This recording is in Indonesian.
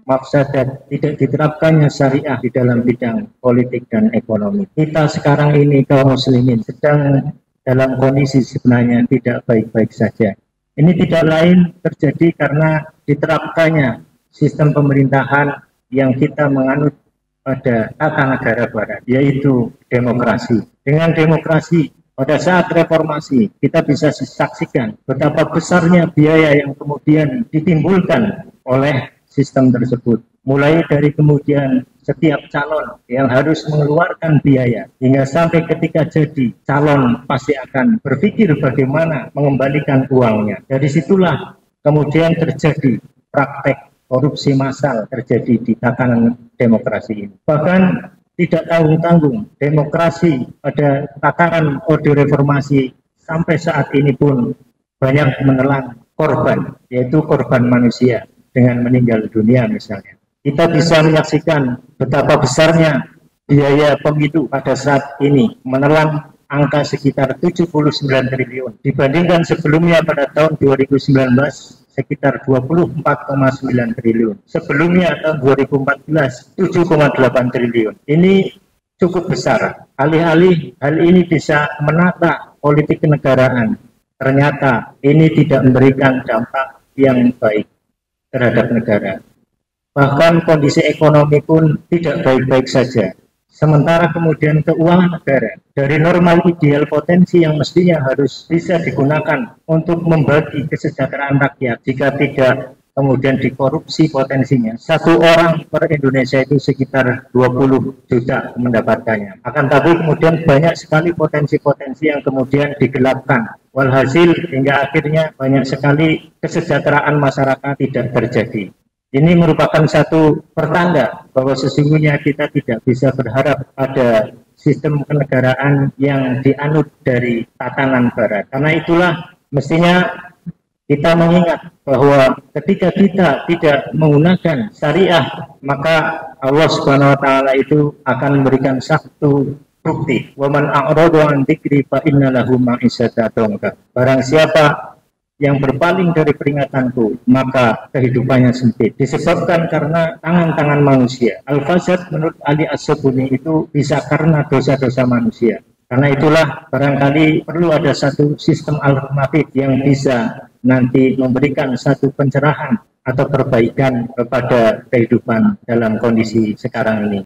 mafsadat tidak diterapkannya syariah di dalam bidang politik dan ekonomi. Kita sekarang ini kaum muslimin sedang dalam kondisi sebenarnya tidak baik-baik saja. Ini tidak lain terjadi karena diterapkannya sistem pemerintahan yang kita menganut pada tata negara barat, yaitu demokrasi. Dengan demokrasi, pada saat reformasi, kita bisa saksikan betapa besarnya biaya yang kemudian ditimbulkan oleh sistem tersebut. Mulai dari kemudian setiap calon yang harus mengeluarkan biaya, hingga sampai ketika jadi calon pasti akan berpikir bagaimana mengembalikan uangnya. Dari situlah kemudian terjadi praktek korupsi massal terjadi di tatanan demokrasi ini. Bahkan tidak tanggung-tanggung, demokrasi pada tataran orde reformasi sampai saat ini pun banyak menelan korban, yaitu korban manusia dengan meninggal dunia misalnya. Kita bisa menyaksikan betapa besarnya biaya pemilu pada saat ini menelan angka sekitar 79 triliun. Dibandingkan sebelumnya pada tahun 2019 sekitar 24,9 triliun. Sebelumnya tahun 2014 7,8 triliun. Ini cukup besar. Alih-alih hal ini bisa menata politik kenegaraan, ternyata ini tidak memberikan dampak yang baik terhadap negara. Bahkan kondisi ekonomi pun tidak baik-baik saja. Sementara kemudian keuangan negara dari normal ideal potensi yang mestinya harus bisa digunakan untuk membagi kesejahteraan rakyat, jika tidak kemudian dikorupsi potensinya. Satu orang per Indonesia itu sekitar 20 juta mendapatkannya. Akan tapi kemudian banyak sekali potensi-potensi yang kemudian digelapkan. Walhasil hingga akhirnya banyak sekali kesejahteraan masyarakat tidak terjadi. Ini merupakan satu pertanda bahwa sesungguhnya kita tidak bisa berharap pada sistem kenegaraan yang dianut dari tatanan barat. Karena itulah mestinya kita mengingat bahwa ketika kita tidak menggunakan syariah, maka Allah Subhanahu wa taala itu akan memberikan satu bukti. Wa man a'rada an dzikri fa inna lahu ma'isyatan dhanka. Barang siapa yang berpaling dari peringatanku, maka kehidupannya sempit. Disebabkan karena tangan-tangan manusia. Al-fasad menurut Ali As-Sabuni itu bisa karena dosa-dosa manusia. Karena itulah barangkali perlu ada satu sistem alternatif yang bisa nanti memberikan satu pencerahan atau perbaikan kepada kehidupan dalam kondisi sekarang ini.